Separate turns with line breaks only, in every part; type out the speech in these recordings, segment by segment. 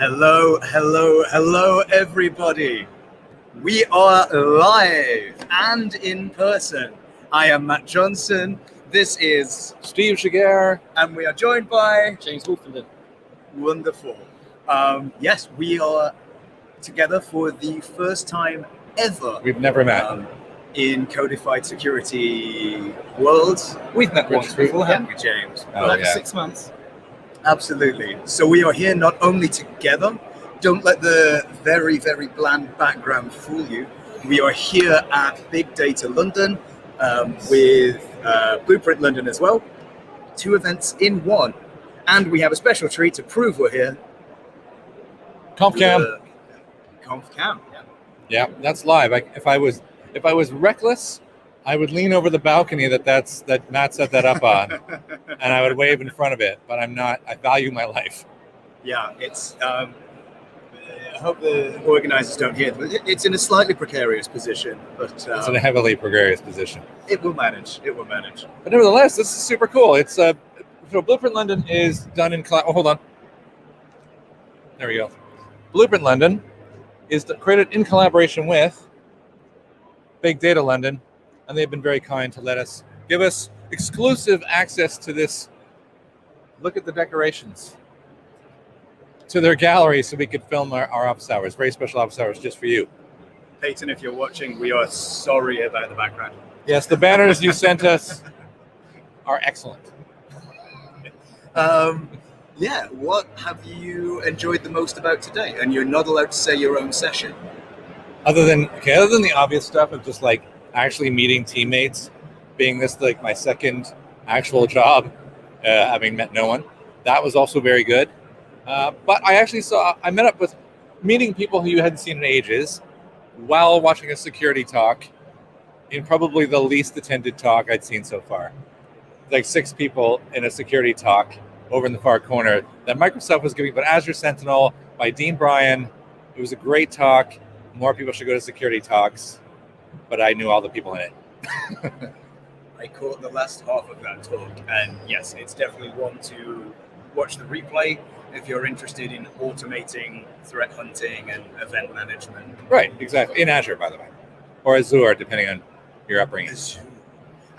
Hello, everybody. We are live and in person. I am Matt Johnson. This is
Steve Shigar.
And we are joined by
James Woolfenden.
Wonderful. Yes, we are together for the first time ever.
We've never met.
In Codified security world. We've met once before, haven't we, James?
For 6 months.
Absolutely. So we are here not only together. Don't let the very, very bland background fool you. We are here at Big Data London with Blueprint London as well. 2 events in one. And we have a special treat to prove we're here.
ConfCam.
ConfCam.
Yeah, that's live. If I was reckless, I would lean over the balcony that Matt set that up on, and I would wave in front of it. But I'm not. I value my life.
Yeah, it's. I hope the organizers don't hear it. It's in a slightly precarious position, but
It's in a heavily precarious position.
It will manage.
But nevertheless, this is super cool. It's so Blueprint London is done in. Oh, hold on. There we go. Blueprint London is created in collaboration with Big Data London, and they've been very kind to give us exclusive access to this. Look at the decorations. To their gallery so we could film our office hours, very special office hours just for you.
Peyton, if you're watching, we are sorry about the background.
Yes, the banners you sent us are excellent.
Yeah, what have you enjoyed the most about today? And you're not allowed to say your own session.
Other than the obvious stuff of just like actually meeting teammates, being this like my second actual job, having met no one, that was also very good. But I met up with meeting people who you hadn't seen in ages while watching a security talk in probably the least attended talk I'd seen so far. Like 6 people in a security talk over in the far corner that Microsoft was giving, but Azure Sentinel by Dean Bryan. It was a great talk. More people should go to security talks, but I knew all the people in it.
I caught the last half of that talk, and yes, it's definitely one to watch the replay if you're interested in automating threat hunting and event management.
Right, exactly. In Azure, by the way. Or Azure, depending on your upbringing.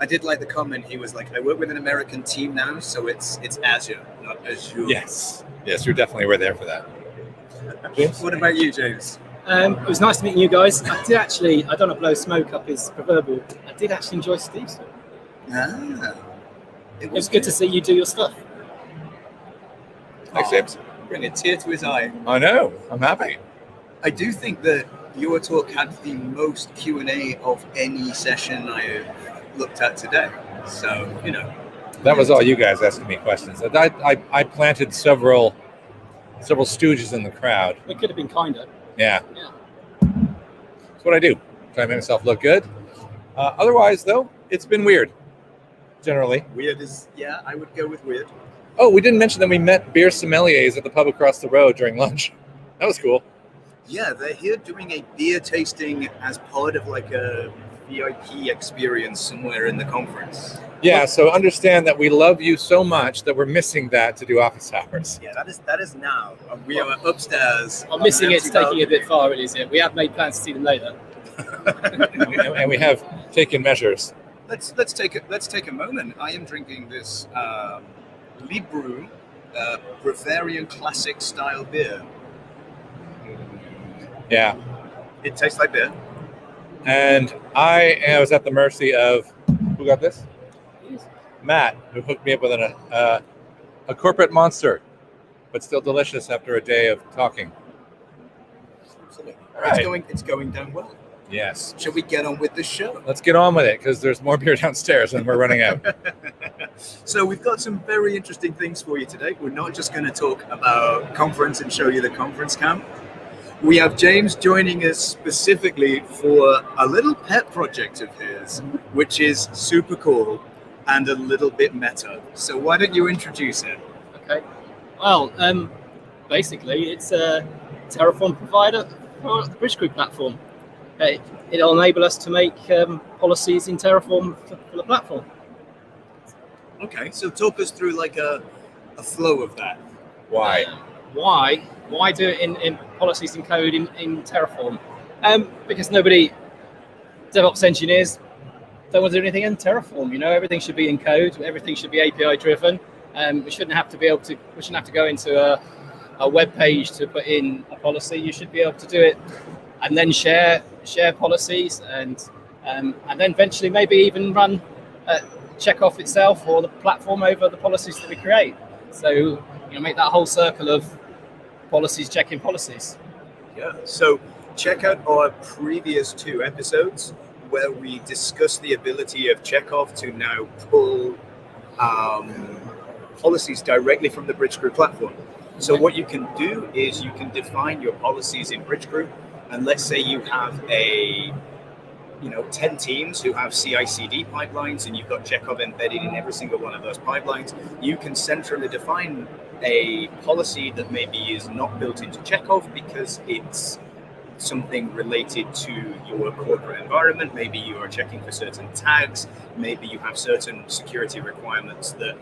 I did like the comment. He was like, I work with an American team now, so it's Azure, not Azure.
Yes, you definitely were there for that. James?
What about you, James?
It was nice to meet you guys. I did actually, I don't want to blow smoke up his proverbial, I did actually enjoy Steve's talk. It was good to see you do your stuff.
Thanks, James.
Bring a tear to his eye.
I know. I'm happy.
I do think that your talk had the most Q&A of any session I have looked at today. So,
That was all you guys asking me questions. I planted several stooges in the crowd.
It could have been kinder.
Yeah. That's what I do. Try to make myself look good. Otherwise, though, it's been weird. Generally.
Weird is, I would go with weird.
Oh, we didn't mention that we met beer sommeliers at the pub across the road during lunch. That was cool.
Yeah, they're here doing a beer tasting as part of like a VIP experience somewhere in the conference.
Yeah, so understand that we love you so much that we're missing that to do office hours.
Yeah, that is now. We are upstairs.
I'm missing it's taking it a bit far, is it? We have made plans to see them later.
and we have taken measures.
Let's take a moment. I am drinking this Librew Bavarian classic style beer.
Yeah.
It tastes like beer.
And I was at the mercy of, who got this? Matt, who hooked me up with a corporate monster, but still delicious after a day of talking.
Absolutely.
All right.
It's going down well.
Yes.
Shall we get on with the show?
Let's get on with it, because there's more beer downstairs and we're running out.
So we've got some very interesting things for you today. We're not just going to talk about conference and show you the conference camp. We have James joining us specifically for a little pet project of his, which is super cool and a little bit meta. So why don't you introduce it?
Okay. Well, basically, it's a Terraform Provider for the Bridgecrew platform. It'll enable us to make policies in Terraform for the platform.
Okay, so talk us through like a flow of that.
Why?
why do it in policies and code in Terraform? Because DevOps engineers don't want to do anything in Terraform. Everything should be in code. Everything should be API driven. We shouldn't have to go into a web page to put in a policy. You should be able to do it and then share policies and then eventually maybe even run Checkoff itself or the platform over the policies that we create. So make that whole circle of policies, checking policies.
Yeah. So check out our previous 2 episodes where we discuss the ability of Checkov to now pull policies directly from the Bridgecrew platform. So what you can do is you can define your policies in Bridgecrew, and let's say you have 10 teams who have CI/CD pipelines, and you've got Checkov embedded in every single one of those pipelines. You can centrally define a policy that maybe is not built into Checkov because it's something related to your corporate environment. Maybe you are checking for certain tags. Maybe you have certain security requirements that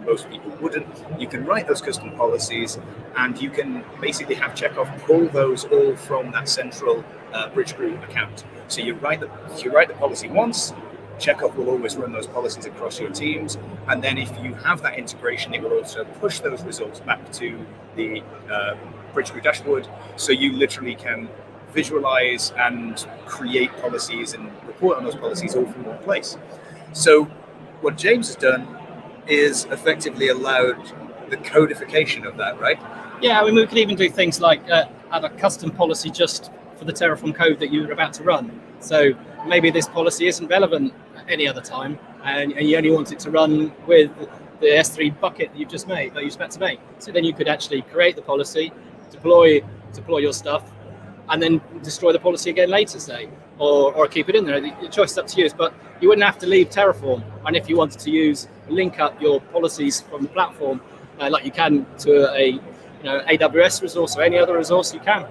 most people wouldn't. You can write those custom policies, and you can basically have Checkov pull those all from that central Bridgecrew account. So you write the policy once. Checkov will always run those policies across your teams, and then if you have that integration, it will also push those results back to the Bridgecrew dashboard, so you literally can visualize and create policies and report on those policies all from one place. So what James has done is effectively allowed the codification of that, right?
Yeah, we could even do things like have a custom policy just for the Terraform code that you're about to run. So maybe this policy isn't relevant any other time, and you only want it to run with the S3 bucket that you're about to make. So then you could actually create the policy, deploy your stuff, and then destroy the policy again later, say, or keep it in there. The choice is up to you, but you wouldn't have to leave Terraform. And if you wanted to link up your policies from the platform, like you can to a AWS resource or any other resource, you can.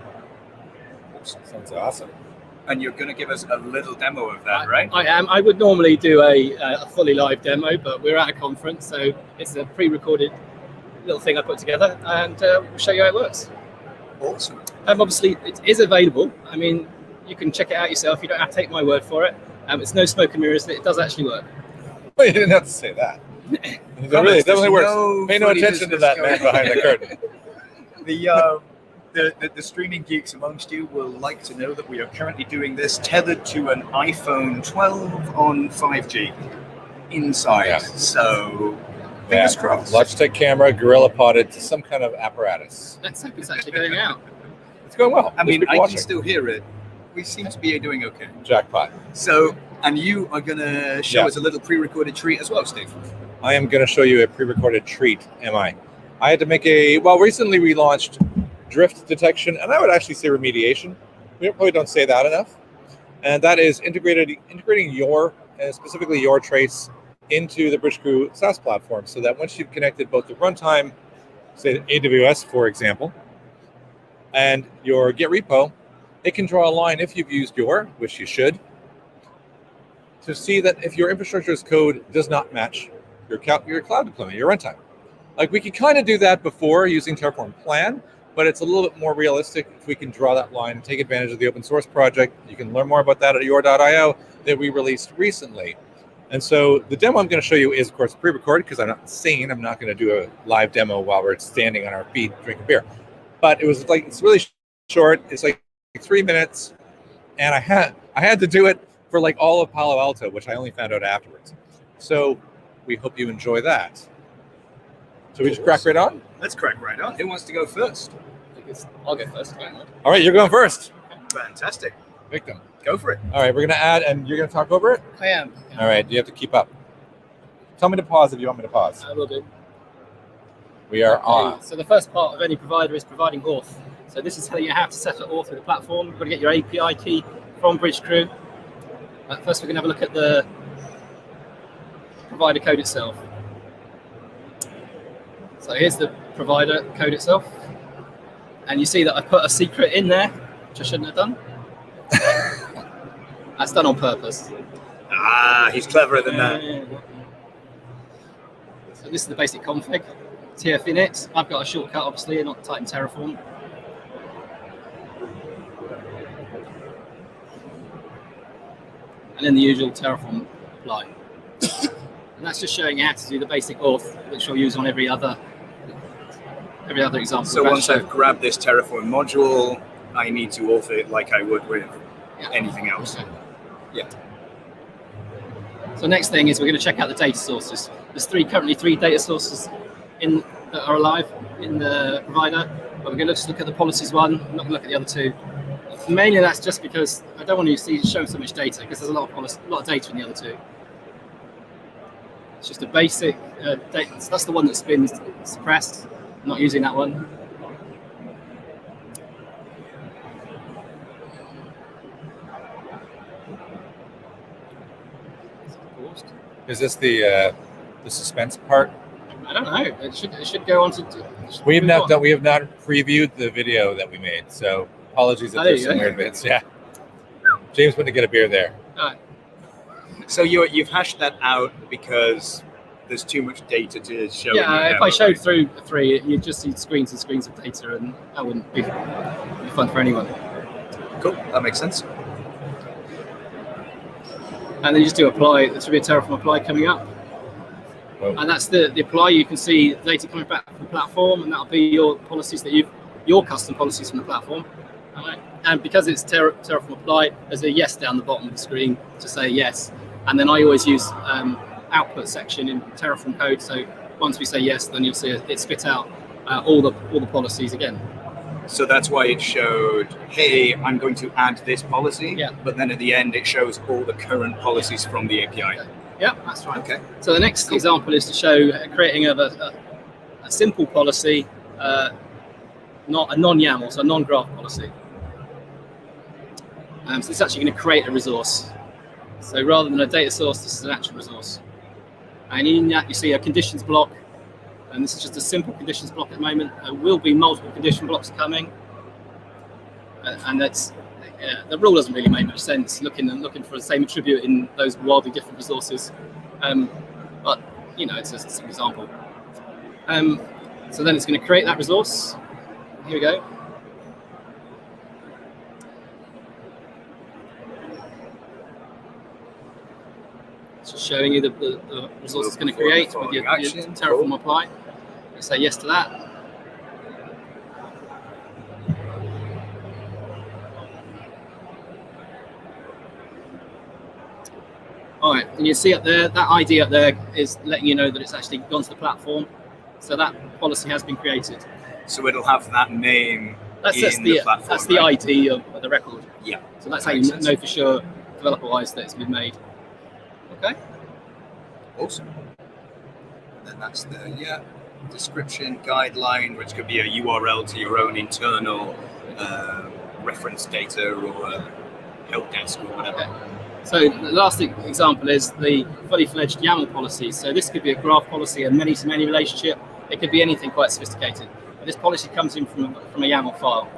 Sounds awesome.
And you're going to give us a little demo of that, right?
I am. I would normally do a fully live demo, but we're at a conference, so it's a pre-recorded little thing I put together, and we'll show you how it works.
Awesome.
Obviously, it is available. I mean, you can check it out yourself. You don't have to take my word for it. It's no smoke and mirrors. It does actually work.
Well, you didn't have to say that. It definitely works. Pay no attention to that man behind the curtain.
The streaming geeks amongst you will like to know that we are currently doing this tethered to an iPhone 12 on 5G inside. Yeah. So fingers crossed.
Logitech camera, gorilla podded to some kind of apparatus.
Let's hope it's actually going out.
It's going well.
I mean, I can still hear it. We seem to be doing okay.
Jackpot.
So, and you are going to show us a little pre-recorded treat as well, Steve.
I am going to show you a pre-recorded treat, am I? I had to make recently we launched drift detection, and I would actually say remediation. We probably don't say that enough. And that is integrating specifically your trace into the Bridgecrew SaaS platform, so that once you've connected both the runtime, say AWS, for example, and your Git repo, it can draw a line if you've used which you should, to see that if your infrastructure's code does not match your cloud deployment, your runtime. Like we could kind of do that before using Terraform Plan, but it's a little bit more realistic if we can draw that line and take advantage of the open source project. You can learn more about that at your.io that we released recently. And so the demo I'm going to show you is, of course, pre-recorded because I'm not insane. I'm not going to do a live demo while we're standing on our feet drinking beer. But it's really short. It's like 3 minutes. And I had to do it for like all of Palo Alto, which I only found out afterwards. So we hope you enjoy that. So we just crack right on?
Let's crack right on. Who wants to go first?
I'll go first.
All right, you're going first.
Fantastic.
Victim.
Go for it.
All right, we're going to add, and you're going to talk over it?
I am.
All right, you have to keep up. Tell me to pause if you want me to pause.
I will do.
We are on.
So the first part of any provider is providing auth. So this is how you have to set up auth with the platform. You've got to get your API key from Bridgecrew. First, we're going to have a look at the provider code itself. So here's the provider code itself. And you see that I put a secret in there, which I shouldn't have done. That's done on purpose.
He's cleverer than that.
So this is the basic config. TF init. I've got a shortcut, obviously, not type in Terraform. And then the usual Terraform apply. And that's just showing you how to do the basic auth, which I'll use on every other example.
So once I've grabbed this Terraform module, I need to auth it like I would with anything else.
Okay.
Yeah.
So next thing is we're going to check out the data sources. There's currently three data sources that are alive in the provider, but we're going to just look at the policies one. I'm not going to look at the other two. Mainly that's just because I don't want to show so much data because there's a lot of data in the other two. It's just a basic data. So that's the one that's been suppressed. I'm not using that one.
Is this the suspense part?
I don't know. It should go on to.
We have not previewed the video that we made, so apologies if there's some weird bits. Yeah, James went to get a beer there.
All right.
So you've hashed that out because there's too much data to show.
Yeah, if I showed through three, you'd just see screens and screens of data, and that wouldn't be fun for anyone.
Cool, that makes sense.
And then you just do apply. There should be a Terraform apply coming up.
Whoa.
And that's the apply. You can see the data coming back from the platform, and that'll be your policies your custom policies from the platform. All right. And because it's Terraform apply, there's a yes down the bottom of the screen to say yes. And then I always use output section in Terraform code. So once we say yes, then you'll see it spit out all the policies again.
So that's why it showed, hey, I'm going to add this policy.
Yeah.
But then at the end, it shows all the current policies from the API.
Okay. Yeah, that's right.
Okay.
So the next example is to show creating of a simple policy, not a non-YAML, so a non-graph policy. So it's actually going to create a resource. So rather than a data source, this is an actual resource. And in that, you see a conditions block. And this is just a simple conditions block at the moment. There will be multiple condition blocks coming. And that's the rule doesn't really make much sense looking for the same attribute in those wildly different resources. But, it's just an example. So then it's going to create that resource. Here we go. It's just showing you the resource it's going to create with your Terraform apply. You say yes to that. All right, and you see up there, that ID up there is letting you know that it's actually gone to the platform. So that policy has been created.
So it'll have that name in the platform.
That's the ID of the record.
Yeah.
So that's how you know for sure, developer-wise, that it's been made. Okay.
Awesome. And then that's the description guideline, which could be a URL to your own internal reference data or help desk or whatever. Okay. So the last example is the fully fledged YAML policy. So this could be a graph policy, a many-to-many relationship. It could be anything quite sophisticated. But this policy comes in from a YAML file.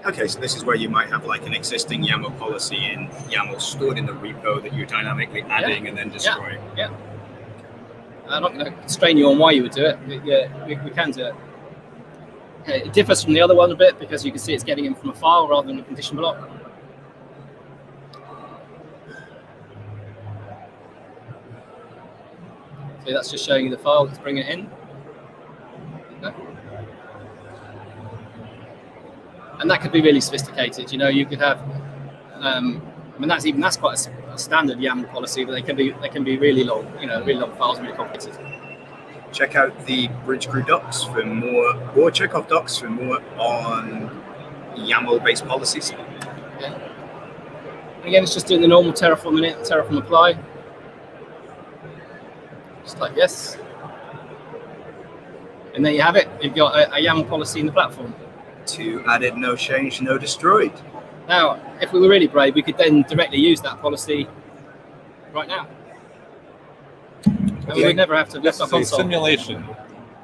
Okay, so this is where you might have like an existing YAML policy in YAML stored in the repo that you're dynamically adding and then destroying.
Yeah. I'm not going to constrain you on why you would do it. But yeah, we can do it. It differs from the other one a bit because you can see it's getting in from a file rather than a condition block. So that's just showing you the file to bring it in. Okay. And that could be really sophisticated. You could have, that's quite a standard YAML policy, but they can be really long. Really long files, really complicated.
Check out the Bridgecrew docs for more, or Checkoff docs for more on YAML-based policies.
Okay. And again, it's just doing the normal Terraform init, Terraform apply. Just type yes. And there you have it. You've got a YAML policy in the platform.
2 added, no changed, no destroyed.
Now, if we were really brave, we could then directly use that policy right now. And we would never have to lift our console.
Simulation.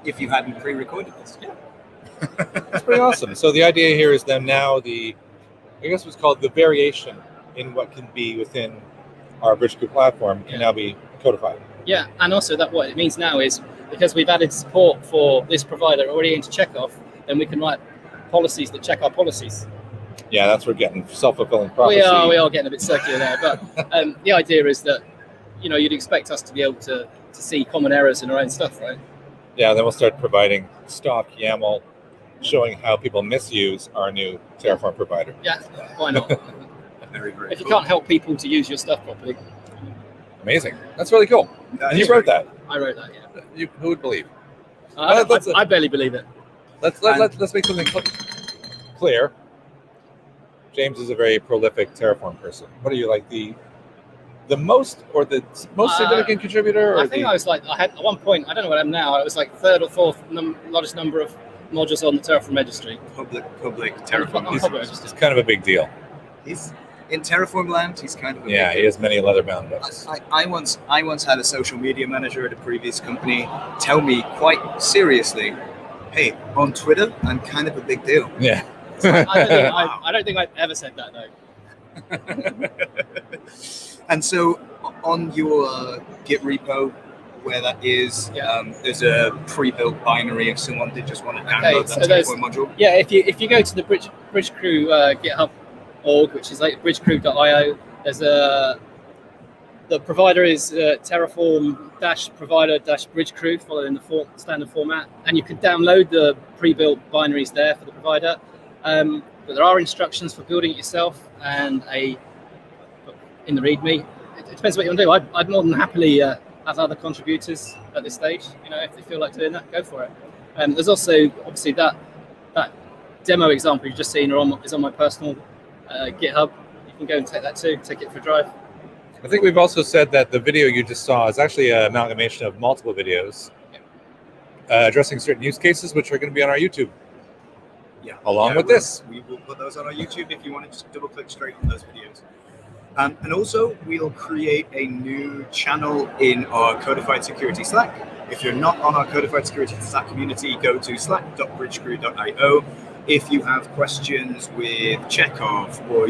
If you hadn't pre-recorded this.
Yeah.
That's pretty awesome. So the idea here is then now what's called the variation in what can be within our Bridgecrew platform can now be codified.
Yeah, and also that what it means now is because we've added support for this provider already into Checkoff, then we can write policies that check our policies.
Yeah, that's we're getting self-fulfilling prophecy.
We are getting a bit circular there, but the idea is that you'd expect us to be able to see common errors in our own stuff, right?
Yeah, then we'll start providing stock YAML showing how people misuse our new Terraform provider.
Yeah, why not?
Very, very
If you
cool.
can't help people to use your stuff properly.
Amazing. That's really cool.
That
And you
is
wrote
very
that.
I wrote that, yeah.
Who would believe?
I barely believe it.
Let's make something clear. James is a very prolific Terraform person. What are you, like the most or the most significant contributor? Or
I think I was like, I had at one point, I don't know what I am now, I was like third or fourth largest number of modules on the Terraform registry.
Public
On
Terraform.
public registry.
It's kind of a big deal.
He's in Terraform land. He's kind of a
Yeah,
big
he has many leather-bound books.
I once had a social media manager at a previous company tell me quite seriously, "Hey, on Twitter, I'm kind of a big deal."
Yeah.
I don't think I've ever said that though.
And so, on your Git repo, where that is, there's a pre-built binary if someone did just want to download
so
that
there's-
Terraform module.
Yeah, if you go to the Bridgecrew GitHub org, which is like bridgecrew.io, there's the provider is Terraform-provider-Bridgecrew, following the standard format, and you can download the pre-built binaries there for the provider. But there are instructions for building it yourself, and in the README. It depends what you want to do. I'd more than happily have other contributors at this stage. If they feel like doing that, go for it. There's also obviously that demo example you've just seen is on my personal GitHub. You can go and take that too. Take it for a drive.
I think we've also said that the video you just saw is actually an amalgamation of multiple videos addressing certain use cases, which are going to be on our YouTube. Along with this.
We will put those on our YouTube if you want to just double click straight on those videos. And also, we'll create a new channel in our Codified Security Slack. If you're not on our Codified Security Slack community, go to slack.bridgecrew.io. If you have questions with Checkov or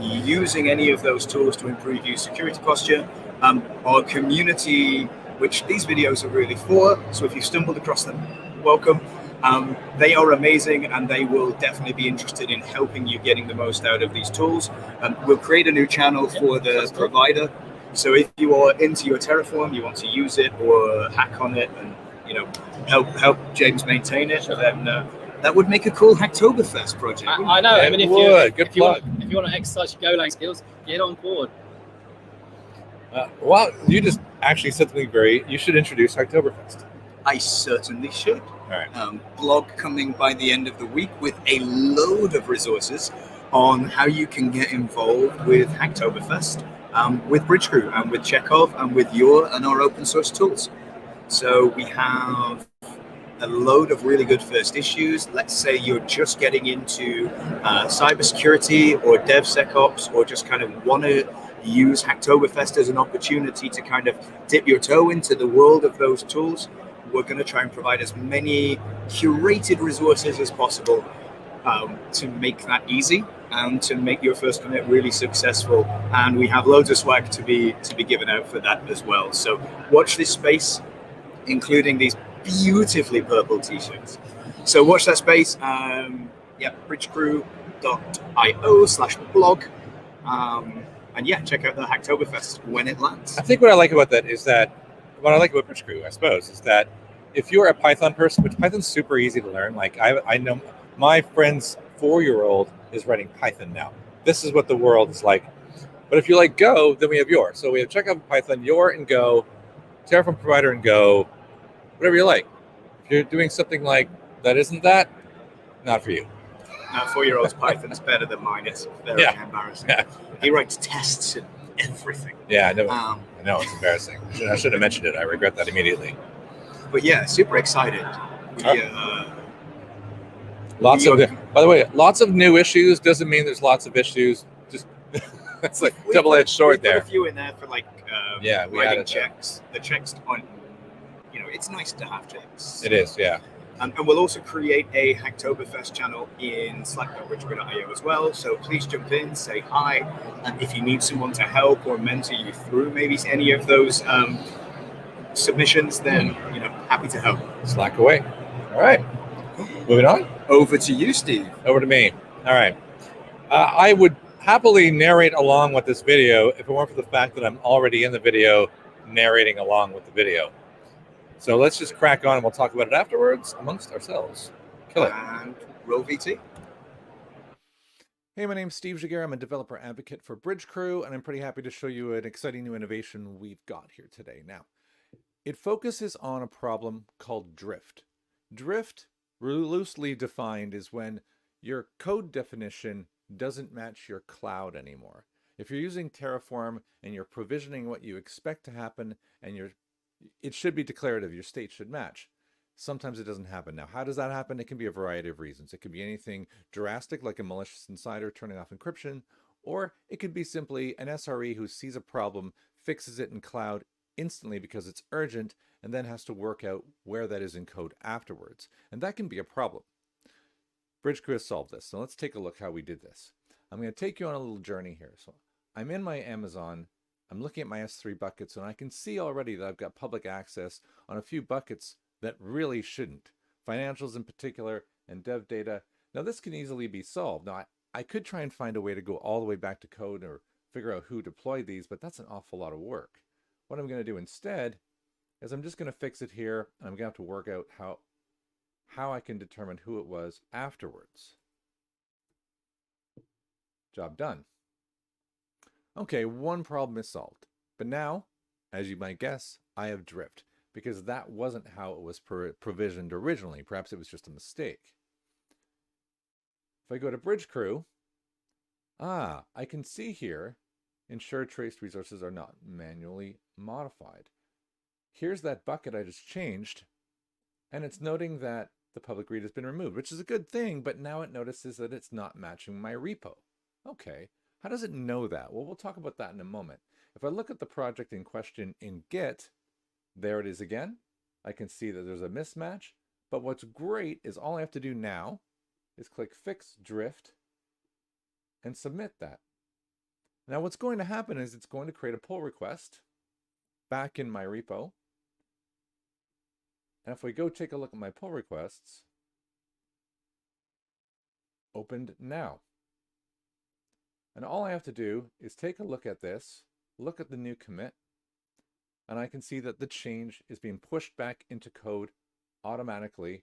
using any of those tools to improve your security posture, our community, which these videos are really for, so if you've stumbled across them, welcome. They are amazing, and they will definitely be interested in helping you getting the most out of these tools. We'll create a new channel for the provider. So if you are into your Terraform, you want to use it or hack on it, and help James maintain it, then that would make a cool Hacktoberfest project.
I know. I mean, if you want to exercise your Golang skills, get on board.
Well, you just actually said something you should introduce Hacktoberfest.
I certainly should.
All right.
Blog coming by the end of the week with a load of resources on how you can get involved with Hacktoberfest, with Bridgecrew and with Checkov and with your and our open source tools. So we have a load of really good first issues. Let's say you're just getting into cybersecurity or DevSecOps, or just kind of want to use Hacktoberfest as an opportunity to kind of dip your toe into the world of those tools. We're going to try and provide as many curated resources as possible to make that easy and to make your first commit really successful. And we have loads of swag to be given out for that as well. So watch this space, including these beautifully purple t-shirts. So watch that space. bridgecrew.io/blog. And check out the Hacktoberfest when it lands.
I think what I like about that is that what I like about Bridgecrew, I suppose, is that if you're a Python person, which Python's super easy to learn. Like I know my friend's 4-year-old is writing Python now. This is what the world is like. But if you like Go, then we have Your. So we have Checkov Python, Your and Go, Terraform Provider and Go, whatever you like. If you're doing something like that isn't that, not for you.
4-year-old's Python's better than mine. It's very embarrassing. Yeah. He writes tests and everything.
Yeah, I know. I know, it's embarrassing. I should have mentioned it. I regret that immediately.
But yeah, super excited.
Lots of new issues doesn't mean there's lots of issues. Just it's like double-edged sword there.
We put a few in there for writing checks. The checks aren't, it's nice to have checks.
It is, yeah.
And we'll also create a Hacktoberfest channel in slack.bridgecrew.io as well. So please jump in, say hi. And if you need someone to help or mentor you through maybe any of those submissions, then happy to help.
Slack away. All right. Moving on.
Over to you, Steve.
Over to me. All right. I would happily narrate along with this video if it weren't for the fact that I'm already in the video narrating along with the video. So let's just crack on and we'll talk about it afterwards amongst ourselves. Kill it.
And roll VT.
Hey, my name's Steve Jaguar. I'm a developer advocate for Bridgecrew, and I'm pretty happy to show you an exciting new innovation we've got here today. Now, it focuses on a problem called drift. Drift, loosely defined, is when your code definition doesn't match your cloud anymore. If you're using Terraform and you're provisioning what you expect to happen and it should be declarative, your state should match. Sometimes it doesn't happen. Now, how does that happen? It can be a variety of reasons. It could be anything drastic, like a malicious insider turning off encryption, or it could be simply an SRE who sees a problem, fixes it in cloud instantly because it's urgent, and then has to work out where that is in code afterwards. And that can be a problem. Bridgecrew has solved this. So let's take a look how we did this. I'm going to take you on a little journey here. So I'm in my Amazon. I'm looking at my S3 buckets, and I can see already that I've got public access on a few buckets that really shouldn't. Financials in particular, and dev data. Now this can easily be solved. Now I could try and find a way to go all the way back to code or figure out who deployed these, but that's an awful lot of work. What I'm going to do instead is I'm just going to fix it here, and I'm going to have to work out how I can determine who it was afterwards. Job done. Okay, one problem is solved. But now, as you might guess, I have drift, because that wasn't how it was provisioned originally. Perhaps it was just a mistake. If I go to Bridgecrew, I can see here, ensure traced resources are not manually modified. Here's that bucket I just changed, and it's noting that the public read has been removed, which is a good thing, but now it notices that it's not matching my repo. Okay, how does it know that? Well, we'll talk about that in a moment. If I look at the project in question in Git, there it is again. I can see that there's a mismatch, but what's great is all I have to do now is click Fix Drift and submit that. Now what's going to happen is it's going to create a pull request back in my repo. And if we go take a look at my pull requests, opened now. And all I have to do is take a look at this, look at the new commit, and I can see that the change is being pushed back into code automatically.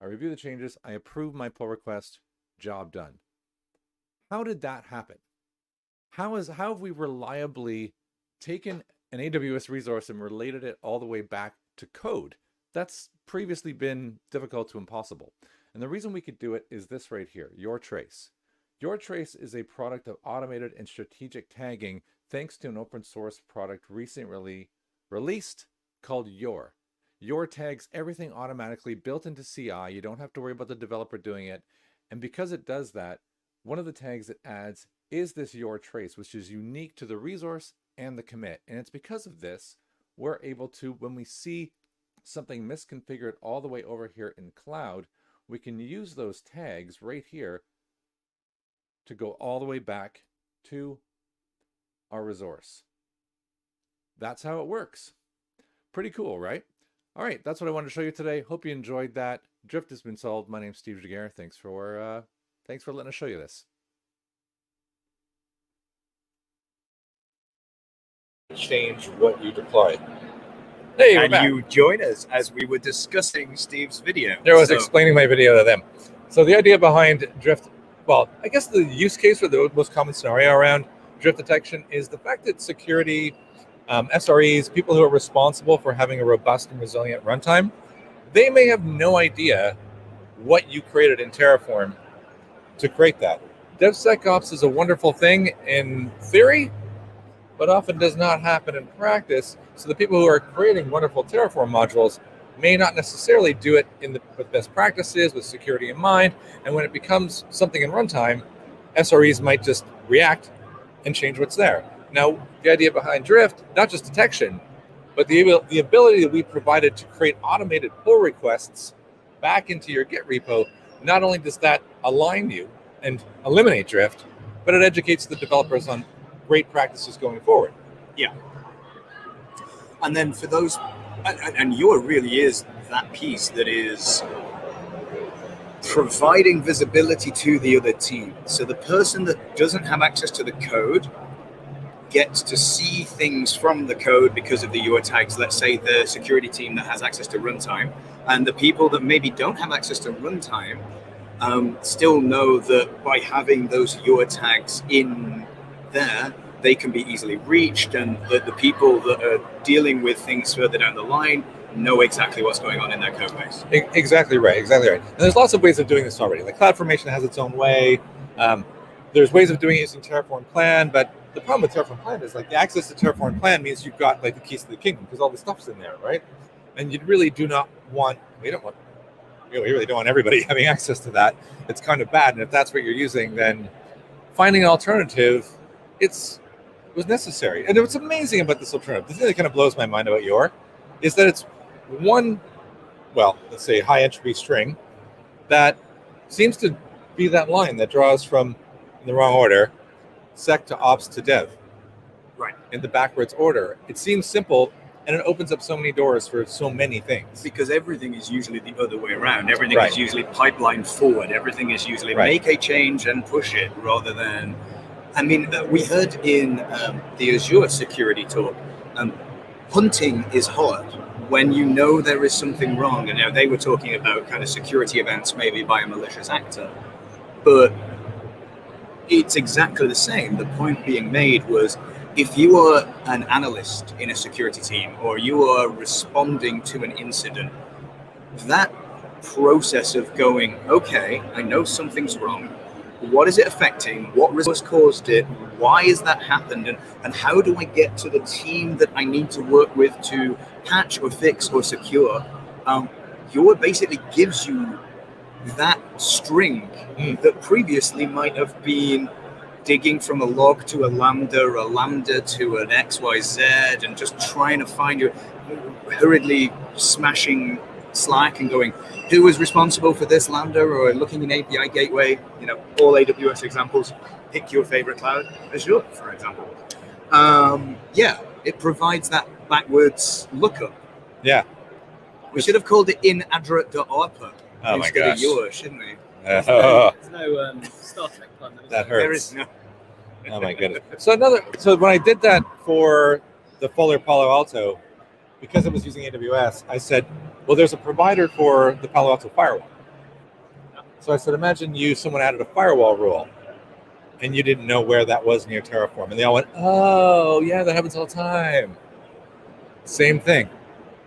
I review the changes, I approve my pull request, job done. How did that happen? How have we reliably taken an AWS resource and related it all the way back to code? That's previously been difficult to impossible. And the reason we could do it is this right here, Your Trace. Your Trace is a product of automated and strategic tagging thanks to an open source product recently released called Your. Your tags everything automatically built into CI. You don't have to worry about the developer doing it. And because it does that, one of the tags it adds is this Your Trace, which is unique to the resource and the commit. And it's because of this, we're able to, when we see something misconfigured all the way over here in cloud, we can use those tags right here to go all the way back to our resource. That's how it works. Pretty cool, right? All right, that's what I wanted to show you today. Hope you enjoyed that. Drift has been solved. My name's Steve Jaguar. Thanks for letting us show you this.
Change what you deploy. Hey,
and you join us as we were discussing Steve's video.
There I was explaining my video to them. So the idea behind drift, well, I guess the use case or the most common scenario around drift detection is the fact that security, SREs, people who are responsible for having a robust and resilient runtime, they may have no idea what you created in Terraform to create that. DevSecOps is a wonderful thing in theory, but often does not happen in practice. So the people who are creating wonderful Terraform modules may not necessarily do it with best practices, with security in mind. And when it becomes something in runtime, SREs might just react and change what's there. Now, the idea behind drift, not just detection, but the ability that we provided to create automated pull requests back into your Git repo, not only does that align you and eliminate drift, but it educates the developers on great practices going forward.
Yeah. And then for those, and your really is that piece that is providing visibility to the other team. So the person that doesn't have access to the code gets to see things from the code because of the UR tags. Let's say the security team that has access to runtime, and the people that maybe don't have access to runtime still know that by having those UR tags in there, they can be easily reached, and the people that are dealing with things further down the line know exactly what's going on in their code base.
Exactly right. And there's lots of ways of doing this already. Like CloudFormation has its own way. There's ways of doing it using Terraform Plan, but the problem with Terraform Plan is like the access to Terraform Plan means you've got like the keys to the kingdom because all the stuff's in there, right? And you really do not want, we really don't want everybody having access to that. It's kind of bad. And if that's what you're using, then finding an alternative, was necessary. And what's amazing about this alternative, the thing that kind of blows my mind about Yor, is that it's one, well, let's say high entropy string that seems to be that line that draws from, in the wrong order, sec to ops to dev.
Right.
In the backwards order. It seems simple, and it opens up so many doors for so many things.
Because everything is usually the other way around. Everything
Right.
is usually pipeline forward. Everything is usually
Right.
make a change and push it rather than... I mean, we heard in the Azure security talk, hunting is hard when you know there is something wrong. And now they were talking about kind of security events maybe by a malicious actor. But it's exactly the same. The point being made was, if you are an analyst in a security team or you are responding to an incident, that process of going, okay, I know something's wrong. What is it affecting? What resource caused it? Why has that happened? And how do I get to the team that I need to work with to patch or fix or secure? Your basically gives you that string that previously might have been digging from a log to a lambda to an XYZ, and just trying to find your hurriedly smashing Slack and going, who was responsible for this lambda, or looking in API gateway, all AWS examples, pick your favorite cloud, Azure, for example. It provides that backwards lookup.
Yeah.
We should have called it in-adra.arpa instead of yours, shouldn't we?
There's no Star Trek pun.
That
There
hurts.
is no.
Oh my goodness. So when I did that for the Fuller Palo Alto, because I was using AWS, I said, well, there's a provider for the Palo Alto firewall. So I said, imagine someone added a firewall rule and you didn't know where that was in your Terraform. And they all went, oh, yeah, that happens all the time. Same thing.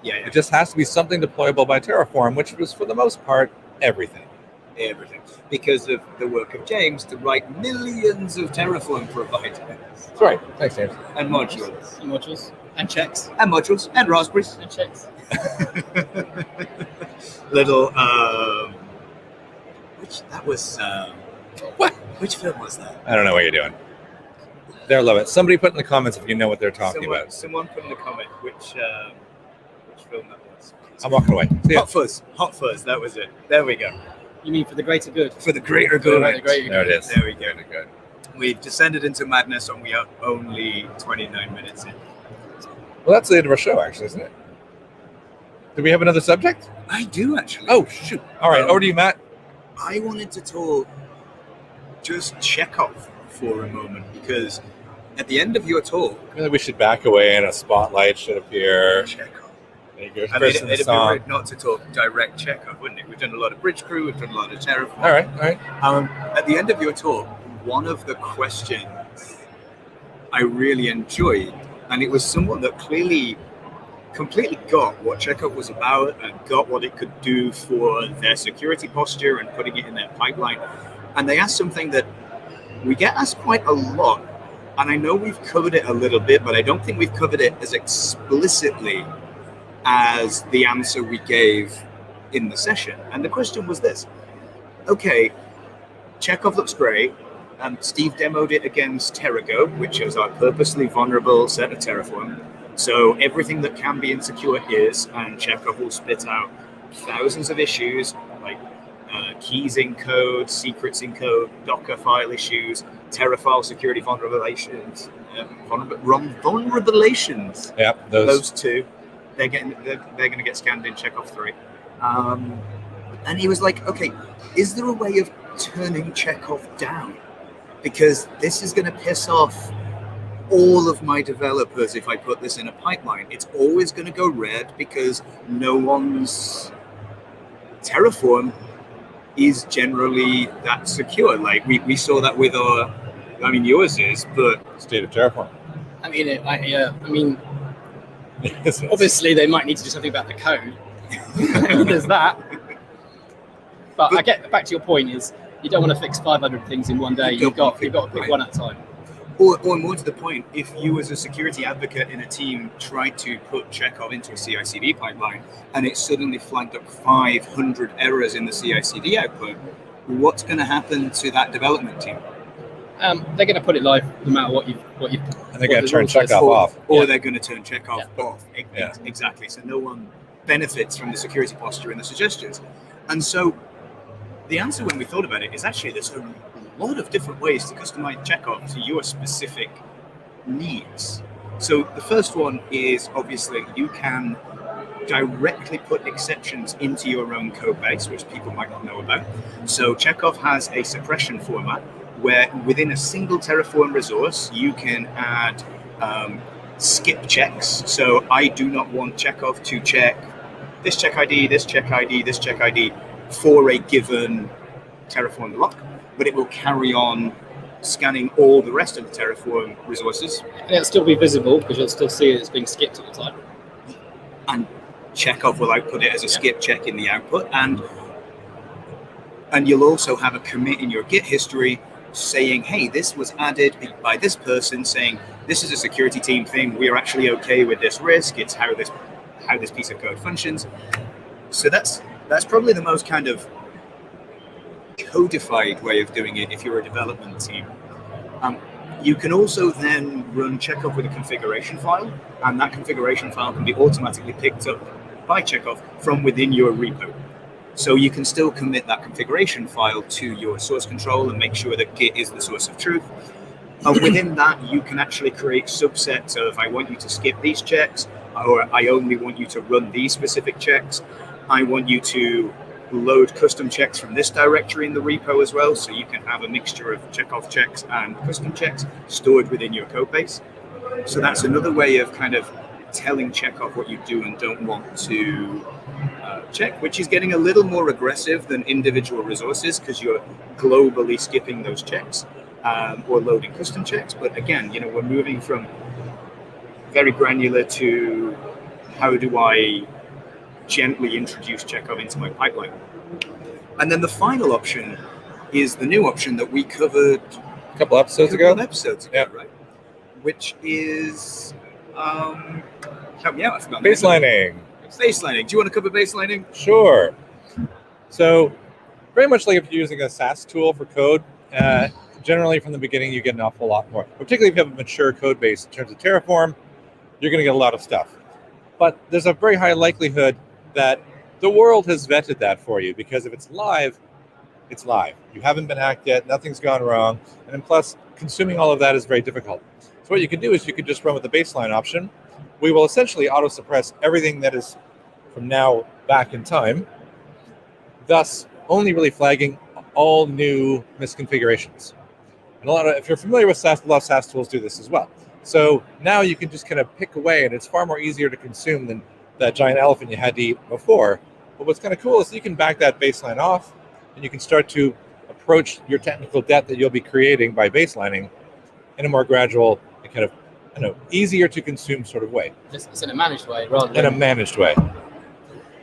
Yeah.
It just has to be something deployable by Terraform, which was, for the most part, everything.
Because of the work of James to write millions of Terraform providers.
That's right. Thanks, James.
And modules.
And modules. And checks.
And modules. And raspberries.
And checks.
Little, which film was that?
I don't know what you're doing. There, love it. Somebody put in the comments if you know what they're talking about.
Someone put in the comment which film that was.
I'm walking away. See ya.
Hot Fuzz, that was it. There we go.
You mean for the greater good?
For the greater good.
For the greater
There it is.
There we go.
Very good.
We've descended into madness and we are only 29 minutes in.
Well, that's the end of our show, actually, isn't it? Do we have another subject?
I do, actually.
Oh, shoot. All right. Over to you, Matt.
I wanted to talk just Checkoff for a moment, because at the end of your talk,
I feel like we should back away and a spotlight should appear.
Checkoff.
There you go.
I mean,
First in
it'd
the
be
song.
rude not to talk direct Checkoff, wouldn't it? We've done a lot of Bridgecrew, we've done a lot of Terraform.
All right.
At the end of your talk, one of the questions I really enjoyed, and it was someone that clearly completely got what Checkoff was about and got what it could do for their security posture and putting it in their pipeline. And they asked something that we get asked quite a lot. And I know we've covered it a little bit, but I don't think we've covered it as explicitly as the answer we gave in the session. And the question was this. Okay, Checkoff looks great. Steve demoed it against TerraGo, which is our purposely vulnerable set of Terraform. So everything that can be insecure is, and Checkoff will spit out thousands of issues keys in code, secrets in code, Docker file issues, Terraform security vulnerabilities. Vulnerabilities.
Yeah,
Those two, they're going to get scanned in Checkoff 3. And he was like, okay, is there a way of turning Checkoff down? Because this is going to piss off all of my developers if I put this in a pipeline. It's always going to go red because no one's Terraform is generally that secure. Like we saw that with our, I mean, yours is, but
state of Terraform.
I mean, obviously they might need to do something about the code. There's that. But I get back to your point is you don't want to fix 500 things in one day. You've got to pick one at a time.
Or more to the point, if you as a security advocate in a team tried to put Checkov into a CI/CD pipeline and it suddenly flagged up 500 errors in the CI/CD output, what's going to happen to that development team?
They're going to put it live no matter what you've.
And they're going to turn Checkov off.
Or they're going to turn Checkov off.
Yeah.
Exactly. So no one benefits from the security posture and the suggestions. And so the answer when we thought about it is actually there's a lot of different ways to customize Checkov to your specific needs. So the first one is obviously you can directly put exceptions into your own code base, which people might not know about. So Checkov has a suppression format where within a single Terraform resource, you can add skip checks. So I do not want Checkov to check this check ID, this check ID, this check ID for a given Terraform block, but it will carry on scanning all the rest of the Terraform resources.
And it'll still be visible because you'll still see it's being skipped all the time.
And Checkov will output it as a skip check in the output. And you'll also have a commit in your Git history saying, hey, this was added by this person, saying this is a security team thing. We are actually okay with this risk. It's how this piece of code functions. So that's probably the most kind of codified way of doing it if you're a development team. You can also then run Checkov with a configuration file, and that configuration file can be automatically picked up by Checkov from within your repo. So you can still commit that configuration file to your source control and make sure that Git is the source of truth. And within that, you can actually create subsets of, I want you to skip these checks, or I only want you to run these specific checks. I want you to load custom checks from this directory in the repo as well, so you can have a mixture of Checkov checks and custom checks stored within your code base. So that's another way of kind of telling Checkov what you do and don't want to check, which is getting a little more aggressive than individual resources because you're globally skipping those checks or loading custom checks. But again, we're moving from very granular to how do I gently introduce Checkov into my pipeline. And then the final option is the new option that we covered
A couple episodes ago,
right? Which is help me out, I forgot.
baselining.
Baselining. Do you want to cover baselining?
Sure. So very much like if you're using a SaaS tool for code, generally from the beginning you get an awful lot more. Particularly if you have a mature code base in terms of Terraform, you're going to get a lot of stuff. But there's a very high likelihood that the world has vetted that for you, because if it's live, it's live. You haven't been hacked yet, nothing's gone wrong, and then plus consuming all of that is very difficult. So what you can do is you could just run with the baseline option. We will essentially auto-suppress everything that is from now back in time, thus only really flagging all new misconfigurations. And if you're familiar with SaaS, a lot of SaaS tools do this as well. So now you can just kind of pick away, and it's far more easier to consume than that giant elephant you had to eat before. But what's kind of cool is you can back that baseline off, and you can start to approach your technical debt that you'll be creating by baselining in a more gradual and kind of, easier to consume sort of way.
It's in a managed way rather than...
In a managed way.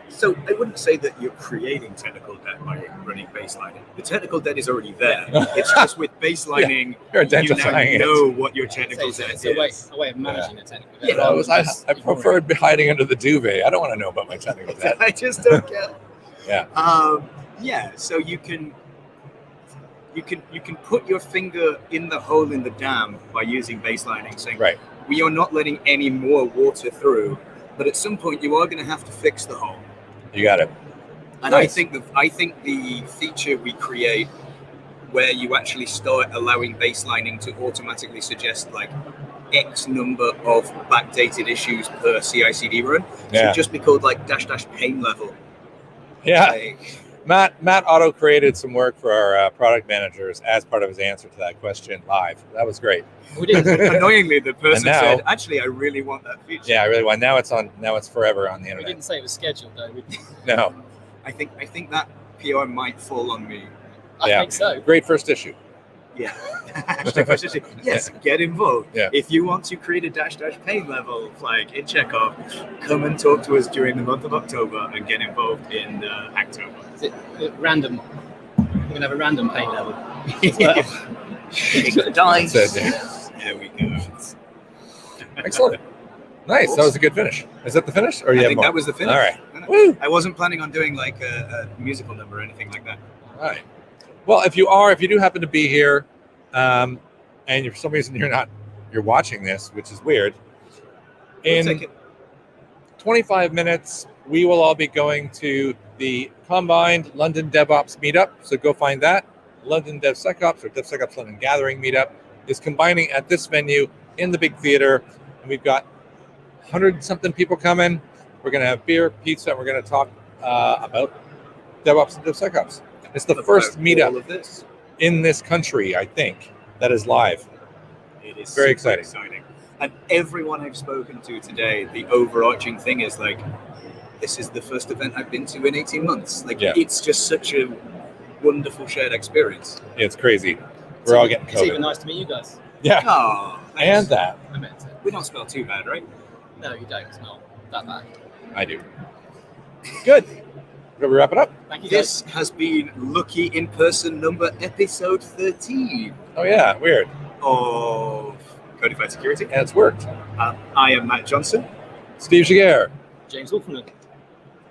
So I wouldn't say that you're creating technical debt by running baselining. The technical debt is already there. It's just with baselining,
you're identifying
you now know what your technical debt is.
It's a way of managing the technical debt.
Yeah, I preferred hiding under the duvet. I don't want to know about my technical debt.
I just don't get.
Yeah.
So you can put your finger in the hole in the dam by using baselining, saying,
right,
we are not letting any more water through, but at some point you are going to have to fix the hole.
You got it.
And
Nice.
I think the feature we create where you actually start allowing baselining to automatically suggest like X number of backdated issues per CI/CD run
Yeah.
should just be called like -- pain level.
Yeah.
Like,
Matt auto created some work for our product managers as part of his answer to that question live. That was great.
We did.
annoyingly, the person
now-
said, "Actually, I really want that feature."
Yeah, I really want. Now it's on. Now it's forever on the
We
internet.
didn't say it was scheduled though.
No,
I think that PR might fall on me.
I
Yeah.
think so.
great first issue.
Yeah. Yes, get involved.
Yeah.
If you want to create a -- pain level flag in Checkov, come and talk to us during the month of October and get involved in Hacktober.
Is it random? We're gonna have a random pain level. Well,
Shake the dice.
That's it,
There we go.
Excellent. Nice. That was a good finish. Is that the finish, or
I
you have
think
more?
that was the finish.
All right.
No.
Woo.
I wasn't planning on doing like a musical number or anything like that.
All right. Well, if you do happen to be here, and for some reason you're watching this, which is weird.
We'll
In
take it.
25 minutes, we will all be going to the combined London DevOps meetup. So go find that. London DevSecOps or DevSecOps London Gathering meetup is combining at this venue in the big theater. And we've got 100-something people coming. We're going to have beer, pizza, and we're going to talk about DevOps and DevSecOps. It's the first
About
meetup
all of this.
in this country, I think, that is live.
It is
Very
super
exciting.
And everyone I've spoken to today, the overarching thing is like, this is the first event I've been to in 18 months. Like,
Yeah.
it's just such a wonderful shared experience.
It's crazy. We're all getting
It's even
COVID.
nice to meet you guys.
Yeah,
Oh,
and that.
I meant to.
we don't spell too bad, right?
No, you don't. It's not that bad.
I do. Good. Shall we wrap it up?
Thank you guys.
This has been Lucky in Person number episode 13
Oh, yeah. Weird.
of Codified Security.
And it's worked.
I am Matt Johnson.
Steve Shiger.
James Woolfenden.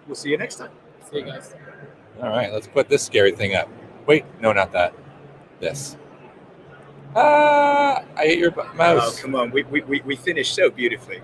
We'll see you next time.
See you guys.
All right, let's put this scary thing up. Wait, no, not that. This. I hate your mouse.
Oh, come on. We finished so beautifully.